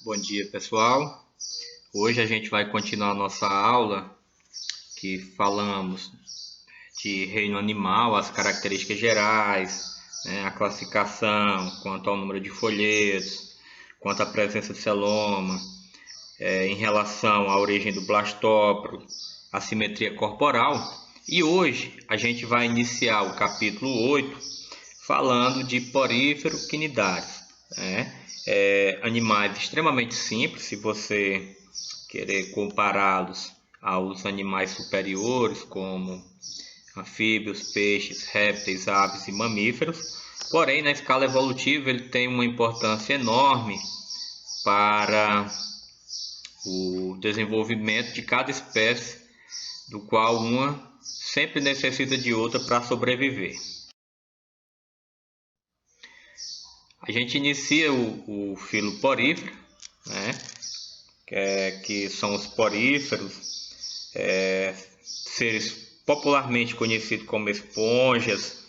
Bom dia, pessoal. Hoje a gente vai continuar a nossa aula que falamos de reino animal, as características gerais, né, a classificação quanto ao número de folhetos, quanto à presença de celoma, em relação à origem do blastóporo, a simetria corporal. E hoje a gente vai iniciar o capítulo 8 falando de porífero quinidários, né? Animais extremamente simples, se você querer compará-los aos animais superiores, como anfíbios, peixes, répteis, aves e mamíferos. Porém, na escala evolutiva, ele tem uma importância enorme para o desenvolvimento de cada espécie, do qual uma sempre necessita de outra para sobreviver. A gente inicia o filo porífero, né? Que são os poríferos, seres popularmente conhecidos como esponjas,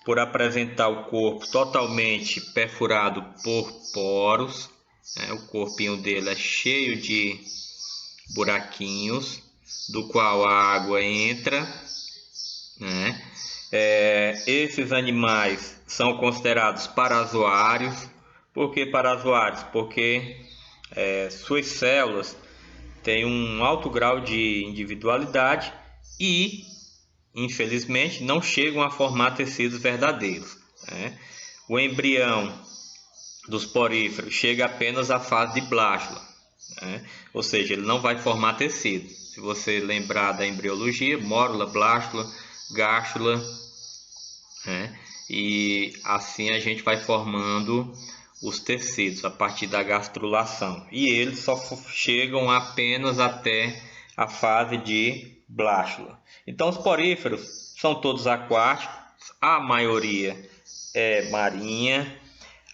por apresentar o corpo totalmente perfurado por poros, né? O corpinho dele é cheio de buraquinhos, do qual a água entra, né? Esses animais são considerados parazoários. Por que parazoários? Porque suas células têm um alto grau de individualidade e, infelizmente, não chegam a formar tecidos verdadeiros, né? O embrião dos poríferos chega apenas à fase de blástula, né? Ou seja, ele não vai formar tecido. Se você lembrar da embriologia, mórula, blástula, gástula, né? E assim a gente vai formando os tecidos a partir da gastrulação, e eles só chegam apenas até a fase de blástula. Então os poríferos são todos aquáticos, a maioria é marinha,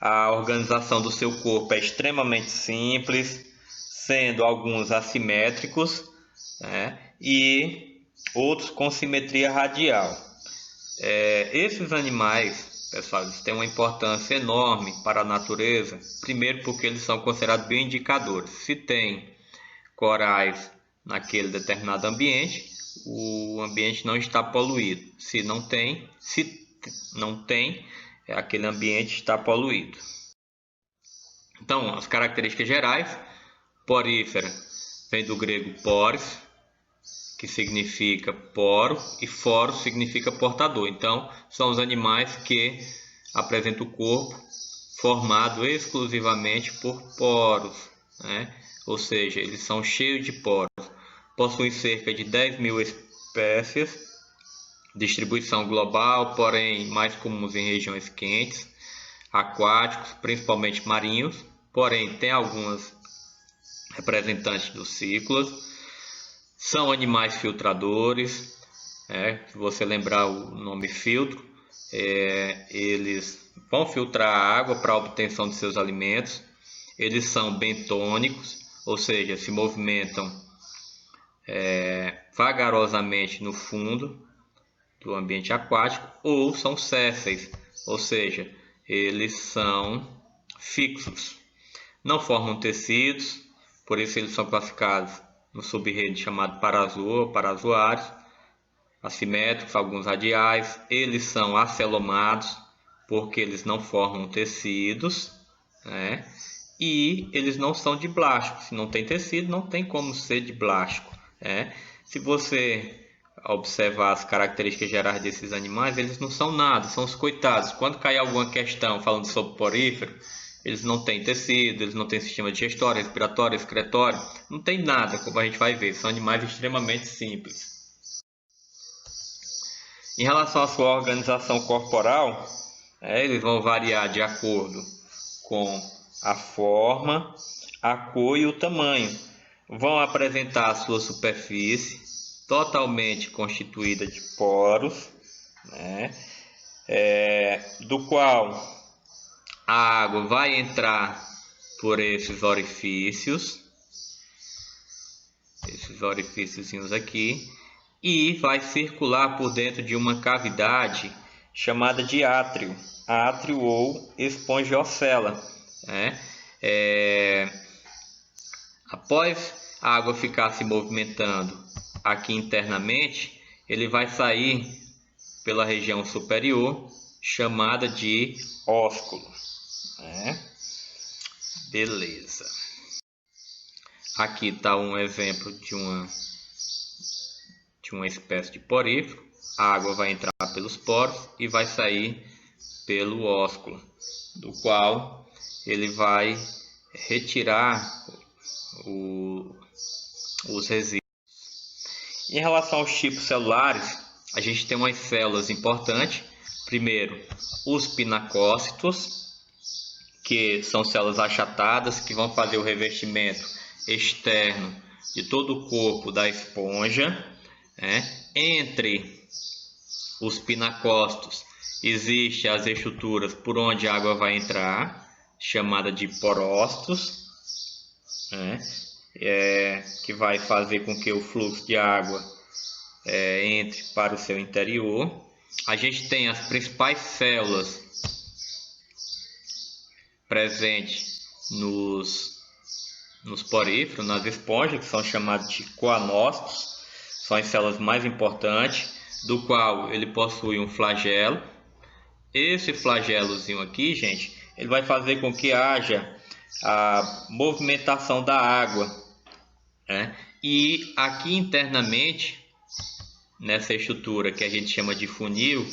a organização do seu corpo é extremamente simples, sendo alguns assimétricos, né? E outros com simetria radial. Esses animais, pessoal, eles têm uma importância enorme para a natureza. Primeiro porque eles são considerados bioindicadores. Se tem corais naquele determinado ambiente, o ambiente não está poluído. Se não tem, aquele ambiente está poluído. Então, as características gerais: porífera vem do grego poris, que significa poro, e foros significa portador. Então, são os animais que apresentam o corpo formado exclusivamente por poros, né? Ou seja, eles são cheios de poros. Possuem cerca de 10.000 espécies, distribuição global, porém mais comuns em regiões quentes, aquáticos, principalmente marinhos, porém tem algumas representantes dos ciclos. São animais filtradores, se você lembrar o nome filtro, eles vão filtrar a água para a obtenção de seus alimentos. Eles são bentônicos, ou seja, se movimentam vagarosamente no fundo do ambiente aquático, ou são sésseis, ou seja, eles são fixos. Não formam tecidos, por isso eles são classificados no sub-reino chamado parazoa, parazoários, assimétricos, alguns radiais. Eles são acelomados, porque eles não formam tecidos, né? E eles não são diblásticos. Se não tem tecido, não tem como ser diblástico, né? Se você observar as características gerais desses animais, eles não são nada, são os coitados. Quando cai alguma questão falando sobre porífero, eles não têm tecido, eles não têm sistema digestório, respiratório, excretório, não tem nada, como a gente vai ver. São animais extremamente simples. Em relação à sua organização corporal, eles vão variar de acordo com a forma, a cor e o tamanho. Vão apresentar a sua superfície totalmente constituída de poros, né? Do qual a água vai entrar por esses orifícios, aqui, e vai circular por dentro de uma cavidade chamada de átrio ou espongiocela, né? Após a água ficar se movimentando aqui internamente, ele vai sair pela região superior, chamada de ósculo, né? Beleza. Aqui está um exemplo de uma espécie de porífero. A água vai entrar pelos poros e vai sair pelo ósculo, do qual ele vai retirar os resíduos. Em relação aos tipos celulares, a gente tem umas células importantes. Primeiro, os pinacócitos, que são células achatadas que vão fazer o revestimento externo de todo o corpo da esponja, né? Entre os pinacócitos existem as estruturas por onde a água vai entrar, chamada de porócitos, né? Que vai fazer com que o fluxo de água entre para o seu interior. A gente tem as principais células presentes nos poríferos, nas esponjas, que são chamadas de coanócitos. São as células mais importantes, do qual ele possui um flagelo. Esse flagelozinho aqui, gente, ele vai fazer com que haja a movimentação da água, né? E aqui internamente, nessa estrutura que a gente chama de funil,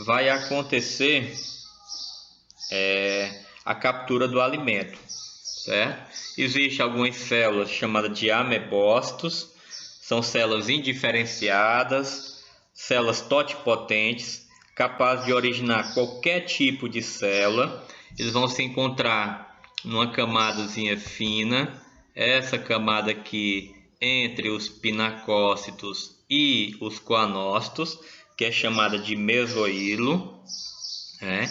vai acontecer a captura do alimento, certo? Existem algumas células chamadas de amebócitos, são células indiferenciadas, células totipotentes, capazes de originar qualquer tipo de célula. Eles vão se encontrar numa camadazinha fina, essa camada aqui entre os pinacócitos e os coanócitos, que é chamada de mesoílo, né?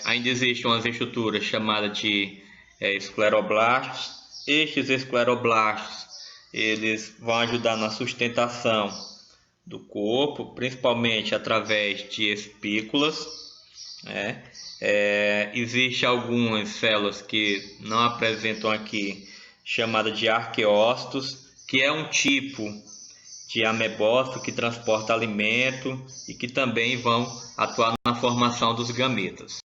Ainda existem umas estruturas chamadas de escleroblastos. Estes escleroblastos, eles vão ajudar na sustentação do corpo, principalmente através de espículas, né? Existem algumas células que não apresentam aqui, chamada de arqueócitos, que é um tipo de amebócito que transporta alimento e que também vão atuar na formação dos gametas.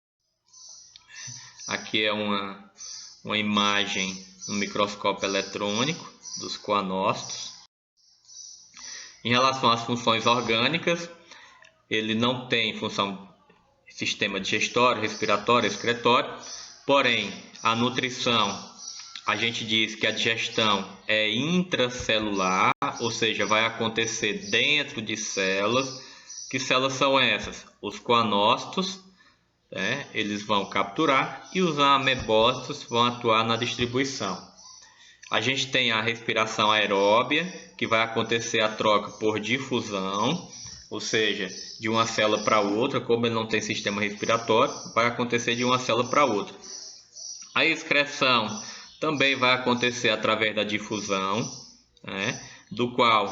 Aqui é uma imagem no microscópio eletrônico dos coanócitos. Em relação às funções orgânicas, ele não tem função sistema digestório, respiratório, excretório, porém a nutrição, a gente diz que a digestão é intracelular, ou seja, vai acontecer dentro de células. Que células são essas? Os coanócitos, né? Eles vão capturar, e os amebócitos vão atuar na distribuição. A gente tem a respiração aeróbia, que vai acontecer a troca por difusão, ou seja, de uma célula para outra. Como ele não tem sistema respiratório, vai acontecer de uma célula para outra. A excreção também vai acontecer através da difusão, né? Do qual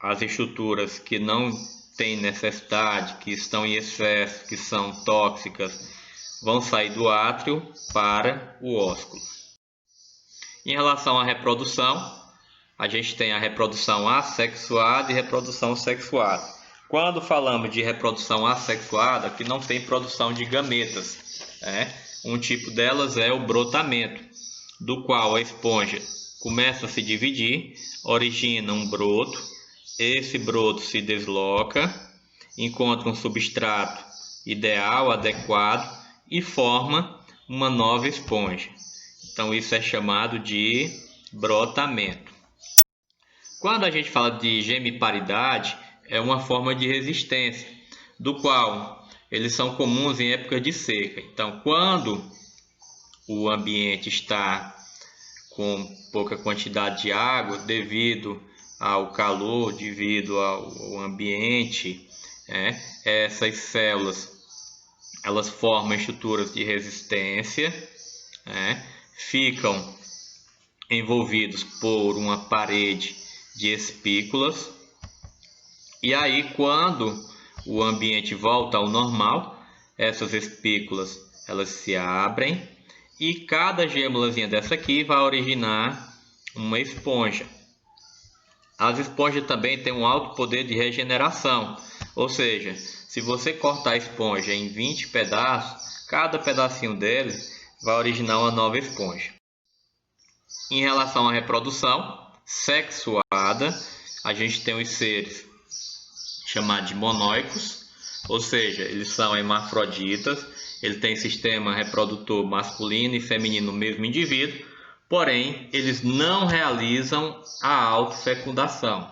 as estruturas que não têm necessidade, que estão em excesso, que são tóxicas, vão sair do átrio para o ósculo. Em relação à reprodução, a gente tem a reprodução assexuada e reprodução sexuada. Quando falamos de reprodução assexuada, que não tem produção de gametas, né? Um tipo delas é o brotamento, do qual a esponja começa a se dividir, origina um broto, esse broto se desloca, encontra um substrato ideal, adequado, e forma uma nova esponja. Então isso é chamado de brotamento. Quando a gente fala de gemiparidade, é uma forma de resistência, do qual eles são comuns em época de seca. Então, quando o ambiente está com pouca quantidade de água, devido ao calor, devido ao ambiente, essas células elas formam estruturas de resistência, ficam envolvidos por uma parede de espículas, e aí quando o ambiente volta ao normal, essas espículas elas se abrem e cada gêmulazinha dessa aqui vai originar uma esponja. As esponjas também têm um alto poder de regeneração, ou seja, se você cortar a esponja em 20 pedaços, cada pedacinho dele vai originar uma nova esponja. Em relação à reprodução sexuada, a gente tem os seres chamados de monóicos, ou seja, eles são hermafroditas, ele tem sistema reprodutor masculino e feminino no mesmo indivíduo, porém eles não realizam a autofecundação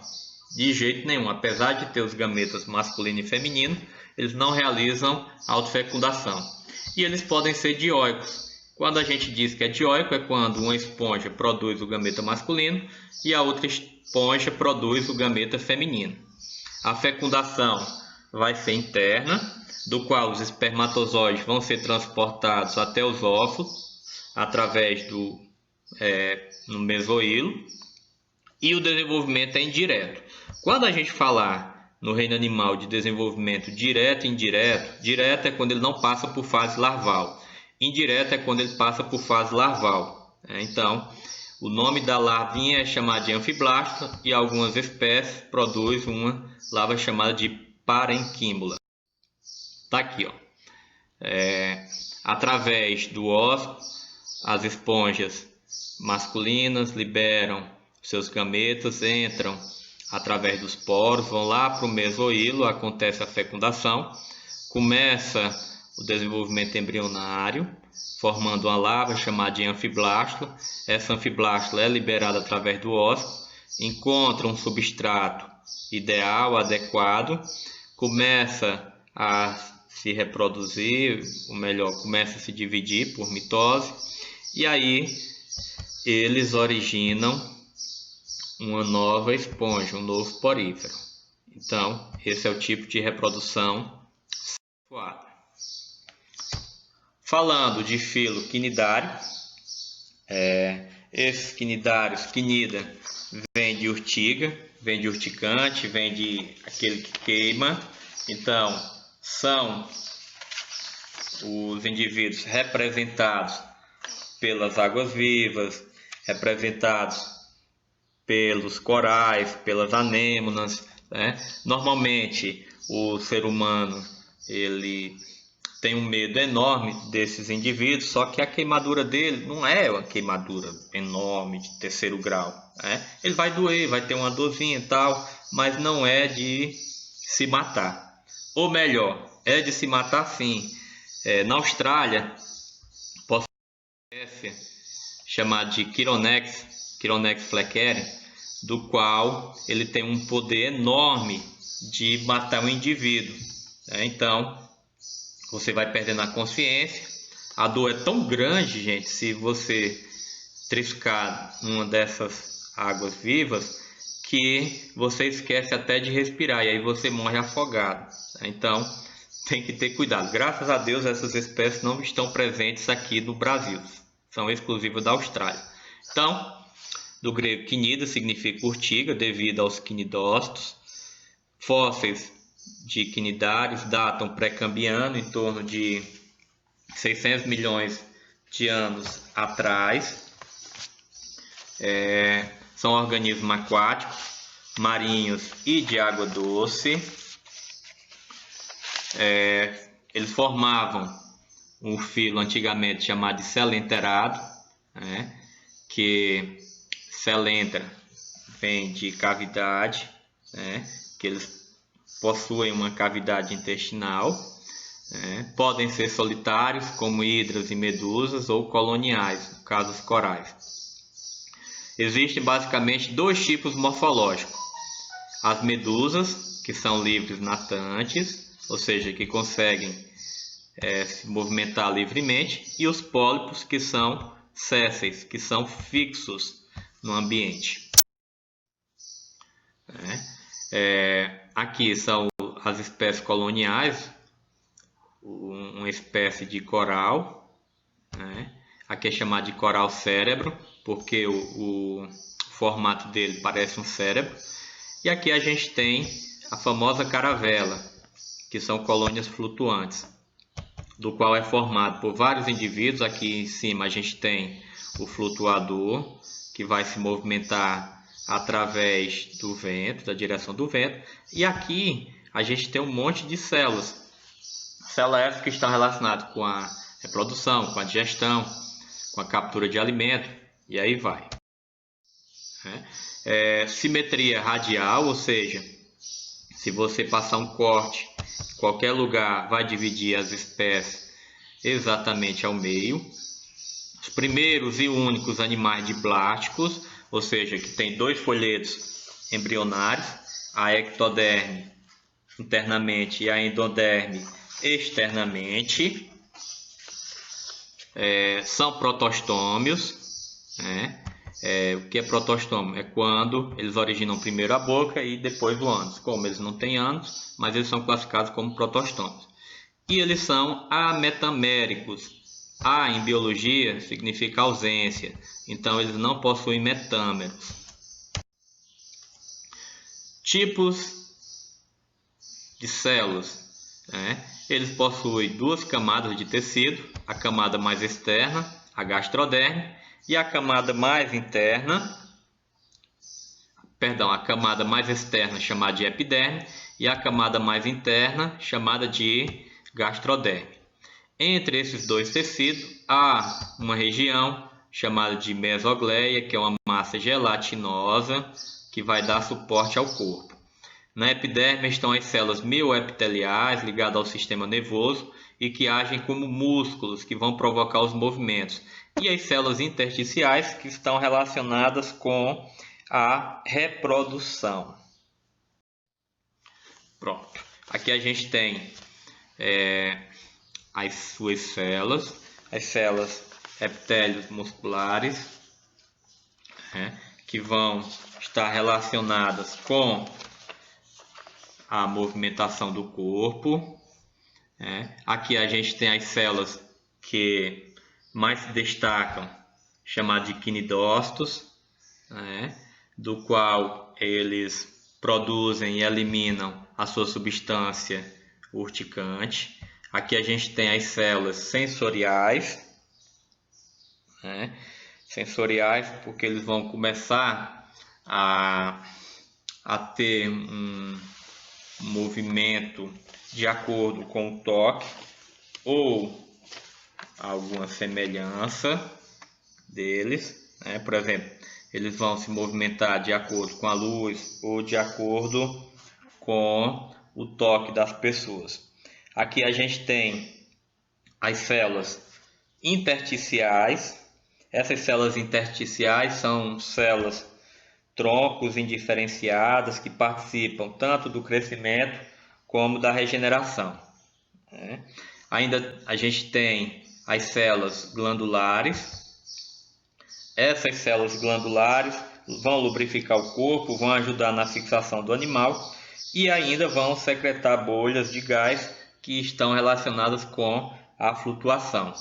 de jeito nenhum. Apesar de ter os gametas masculino e feminino, eles não realizam a autofecundação. E eles podem ser dioicos. Quando a gente diz que é dioico, é quando uma esponja produz o gameta masculino e a outra esponja produz o gameta feminino. A fecundação vai ser interna, do qual os espermatozoides vão ser transportados até os óvulos através do no mesoílo, e o desenvolvimento é indireto. Quando a gente falar no reino animal de desenvolvimento direto e indireto, direto é quando ele não passa por fase larval, indireto é quando ele passa por fase larval. Então, o nome da larvinha é chamado de anfiblasto e algumas espécies produzem uma larva chamada de parênquimula. Tá aqui, ó. Através do óvulo, as esponjas masculinas liberam seus gametas, entram através dos poros, vão lá para o mesoílo, acontece a fecundação, começa o desenvolvimento embrionário, formando uma larva chamada de anfiblástula. Essa anfiblástula é liberada através do óvulo, encontra um substrato ideal, adequado, começa a se reproduzir, ou melhor, começa a se dividir por mitose, e aí eles originam uma nova esponja, um novo porífero. Então, esse é o tipo de reprodução sexuada. Falando de filo quinidário, esses quinidários, quinida, vem de urtiga, vem de urticante, vem de aquele que queima. Então, são os indivíduos representados pelas águas vivas, representados pelos corais, pelas anêmonas, né? Normalmente o ser humano ele tem um medo enorme desses indivíduos, só que a queimadura dele não é uma queimadura enorme de terceiro grau, né? Ele vai doer, vai ter uma dorzinha e tal, mas não é de se matar. Ou melhor, é de se matar sim. Na Austrália, possui uma espécie chamada de Chironex fleckeri, do qual ele tem um poder enorme de matar um indivíduo. Então, você vai perdendo a consciência. A dor é tão grande, gente, se você triscar uma dessas águas vivas, que você esquece até de respirar e aí você morre afogado. Então, tem que ter cuidado. Graças a Deus, essas espécies não estão presentes aqui no Brasil. São exclusivas da Austrália. Então, do grego quinida significa urtiga, devido aos quinidócitos. Fósseis de quinidários datam pré-cambiano, em torno de 600 milhões de anos atrás. São organismos aquáticos, marinhos e de água doce. Eles formavam um filo antigamente chamado de selenterado, que selentera vem de cavidade, que eles possuem uma cavidade intestinal, podem ser solitários, como hidras e medusas, ou coloniais, no caso os corais. Existem basicamente dois tipos morfológicos: as medusas, que são livres natantes, ou seja, que conseguem se movimentar livremente, e os pólipos, que são sésseis, que são fixos no ambiente. Aqui são as espécies coloniais, uma espécie de coral, aqui é chamado de coral cérebro, porque o formato dele parece um cérebro. E aqui a gente tem a famosa caravela, que são colônias flutuantes. do qual é formado por vários indivíduos. Aqui em cima a gente tem o flutuador, que vai se movimentar através do vento, da direção do vento. E aqui a gente tem um monte de células. Células essas que estão relacionadas com a reprodução, com a digestão, com a captura de alimento, e aí vai. Simetria radial, ou seja, se você passar um corte em qualquer lugar, vai dividir as espécies exatamente ao meio. Os primeiros e únicos animais diblásticos, ou seja, que tem dois folhetos embrionários, a ectoderme internamente e a endoderme externamente, são protostômios. O que é protostômio? É quando eles originam primeiro a boca e depois o ânus. Como eles não têm ânus, mas eles são classificados como protostômios. E eles são ametaméricos. A em biologia significa ausência, então eles não possuem metâmeros. Tipos de células. Eles possuem duas camadas de tecido, a camada mais externa, a gastroderme, e a camada mais interna, a camada mais externa chamada de epiderme, e a camada mais interna chamada de gastroderme. Entre esses dois tecidos há uma região chamada de mesogleia, que é uma massa gelatinosa que vai dar suporte ao corpo. Na epiderme estão as células mioepiteliais ligadas ao sistema nervoso e que agem como músculos que vão provocar os movimentos. E as células intersticiais que estão relacionadas com a reprodução. Pronto. Aqui a gente tem as suas células, as células epitélios musculares, que vão estar relacionadas com a movimentação do corpo. Aqui a gente tem as células que mais se destacam, chamadas de quinidócitos, do qual eles produzem e eliminam a sua substância urticante. Aqui a gente tem as células sensoriais, sensoriais porque eles vão começar a ter um movimento de acordo com o toque ou alguma semelhança deles, por exemplo, eles vão se movimentar de acordo com a luz ou de acordo com o toque das pessoas. Aqui a gente tem as células intersticiais. Essas células intersticiais são células troncos indiferenciadas que participam tanto do crescimento como da regeneração. Ainda a gente tem as células glandulares. Essas células glandulares vão lubrificar o corpo, vão ajudar na fixação do animal e ainda vão secretar bolhas de gás que estão relacionadas com a flutuação.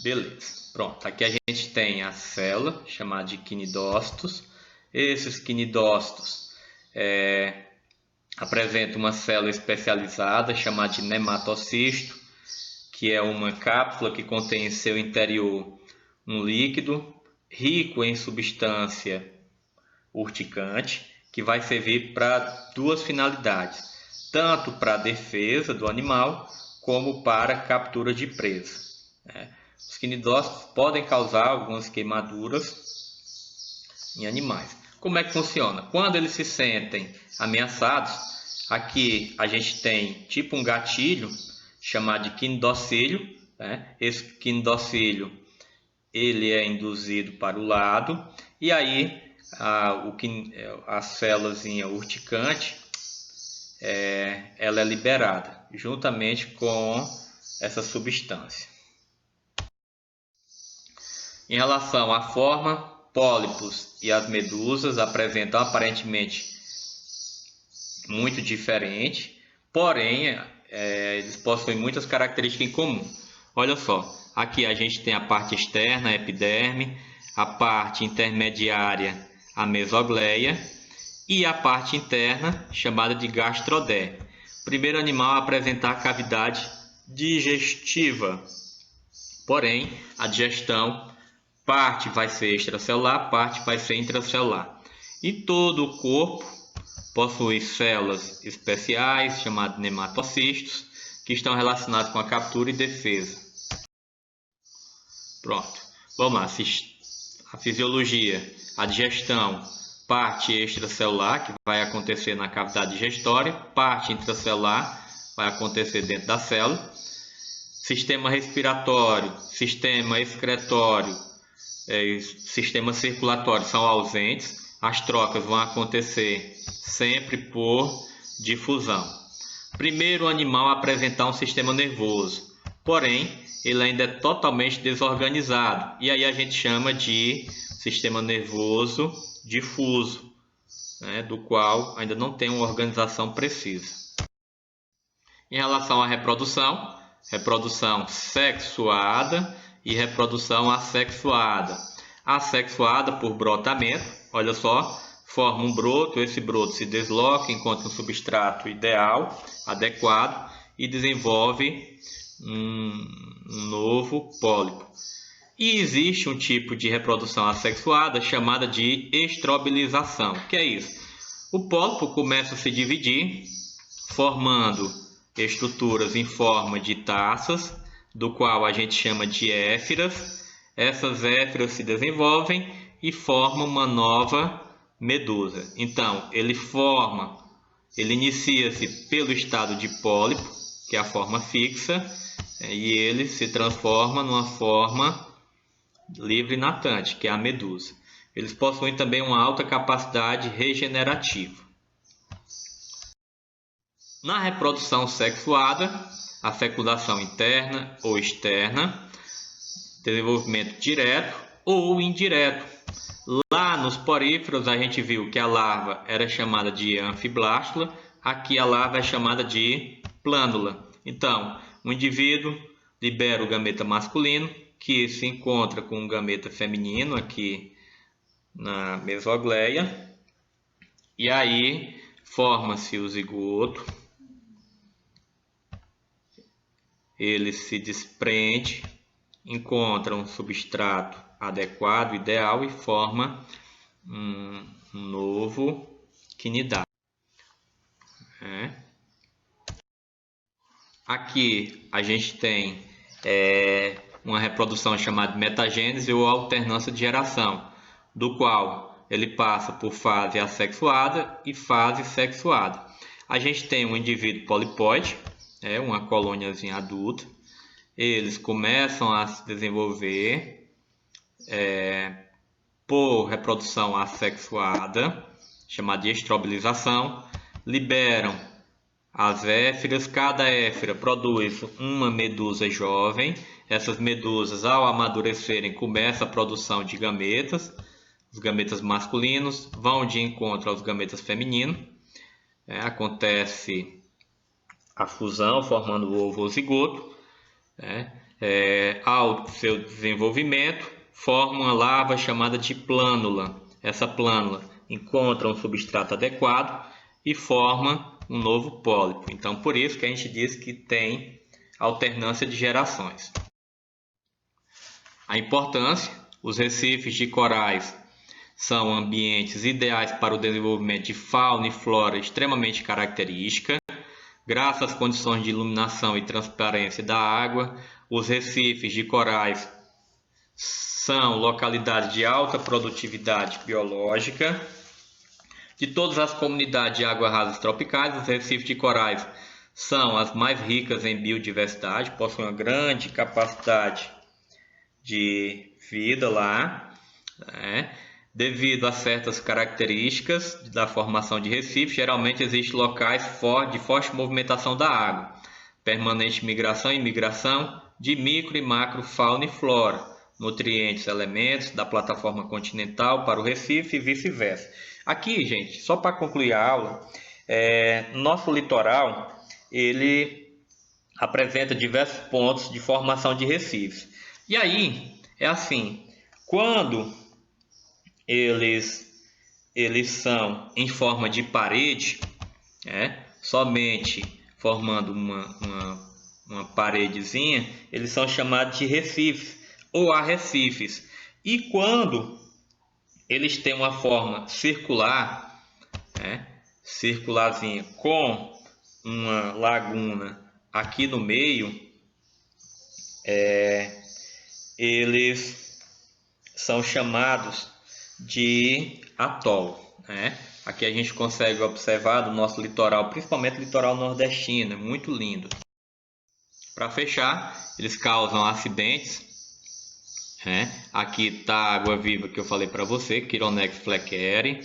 Beleza, pronto. Aqui a gente tem a célula chamada de quinidócitos. Esses quinidócitos apresentam uma célula especializada chamada de nematocisto, que é uma cápsula que contém em seu interior um líquido rico em substância urticante, que vai servir para duas finalidades, tanto para a defesa do animal como para a captura de presa. Os quinidócitos podem causar algumas queimaduras em animais. Como é que funciona? Quando eles se sentem ameaçados, aqui a gente tem tipo um gatilho chamado de quinidocílio. Esse quinidocílio ele é induzido para o lado e aí a célulazinha urticante ela é liberada juntamente com essa substância. Em relação à forma, pólipos e as medusas apresentam aparentemente muito diferente, porém eles possuem muitas características em comum. Olha só, aqui a gente tem a parte externa, a epiderme, a parte intermediária, a mesogleia, e a parte interna, chamada de gastrodé. Primeiro animal a apresentar cavidade digestiva. Porém, a digestão, parte vai ser extracelular, parte vai ser intracelular. E todo o corpo possui células especiais, chamadas nematocistos, que estão relacionadas com a captura e defesa. Pronto, vamos lá. A fisiologia, a digestão, parte extracelular, que vai acontecer na cavidade digestória, parte intracelular, vai acontecer dentro da célula. Sistema respiratório, sistema excretório, sistema circulatório são ausentes. As trocas vão acontecer sempre por difusão. Primeiro animal a apresentar um sistema nervoso, porém ele ainda é totalmente desorganizado, e aí a gente chama de sistema nervoso difuso, né, do qual ainda não tem uma organização precisa. Em relação à reprodução, reprodução sexuada e reprodução assexuada. Assexuada por brotamento, olha só, forma um broto, esse broto se desloca, encontra um substrato ideal, adequado, e desenvolve um novo pólipo. E existe um tipo de reprodução assexuada chamada de estrobilização. O que é isso? O pólipo começa a se dividir, formando estruturas em forma de taças, do qual a gente chama de éfiras. Essas éfiras se desenvolvem e formam uma nova medusa. Então, ele inicia-se pelo estado de pólipo, que é a forma fixa, e ele se transforma numa forma livre natante, que é a medusa. Eles possuem também uma alta capacidade regenerativa. Na reprodução sexuada, a fecundação interna ou externa, desenvolvimento direto ou indireto. Lá nos poríferos a gente viu que a larva era chamada de anfiblástula, aqui a larva é chamada de plânula. Então, o indivíduo libera o gameta masculino, que se encontra com o gameta feminino aqui na mesogleia, e aí forma-se o zigoto. Ele se desprende, encontra um substrato adequado, ideal, e forma um novo quinidário. Aqui a gente tem uma reprodução chamada metagênese ou alternância de geração, do qual ele passa por fase assexuada e fase sexuada. A gente tem um indivíduo polipóide, uma colôniazinha adulta. Eles começam a se desenvolver por reprodução assexuada, chamada de estrobilização, liberam as éfiras. Cada éfira produz uma medusa jovem. Essas medusas, ao amadurecerem, começam a produção de gametas. Os gametas masculinos vão de encontro aos gametas femininos. Acontece a fusão, formando o ovo ou zigoto. Ao seu desenvolvimento, forma uma larva chamada de plânula. Essa plânula encontra um substrato adequado e forma um novo pólipo. Então, por isso que a gente diz que tem alternância de gerações. A importância: os recifes de corais são ambientes ideais para o desenvolvimento de fauna e flora extremamente característica. Graças às condições de iluminação e transparência da água, os recifes de corais são localidades de alta produtividade biológica. De todas as comunidades de águas rasas tropicais, os recifes de corais são as mais ricas em biodiversidade, possuem uma grande capacidade de vida lá, Devido a certas características da formação de recifes, geralmente existem locais de forte movimentação da água, permanente migração e imigração de micro e macro fauna e flora, nutrientes, elementos da plataforma continental para o recife e vice-versa. Aqui, gente, só para concluir a aula, nosso litoral ele apresenta diversos pontos de formação de recifes. E aí, é assim, quando eles eles são em forma de parede, somente formando uma paredezinha, eles são chamados de recifes ou arrecifes. E quando eles têm uma forma circular, circularzinha, com uma laguna aqui no meio, eles são chamados de atol. Aqui a gente consegue observar do nosso litoral, principalmente o litoral nordestino, é muito lindo. Para fechar, eles causam acidentes. Aqui está a água-viva que eu falei para você, Chironex fleckeri,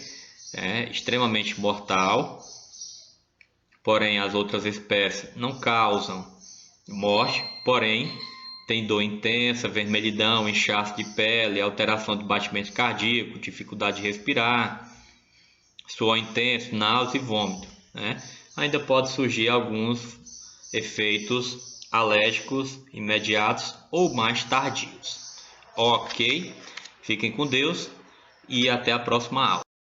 extremamente mortal. Porém, as outras espécies não causam morte, porém tem dor intensa, vermelhidão, inchaço de pele, alteração de batimento cardíaco, dificuldade de respirar, suor intenso, náusea e vômito. Ainda pode surgir alguns efeitos alérgicos imediatos ou mais tardios. Ok? Fiquem com Deus e até a próxima aula.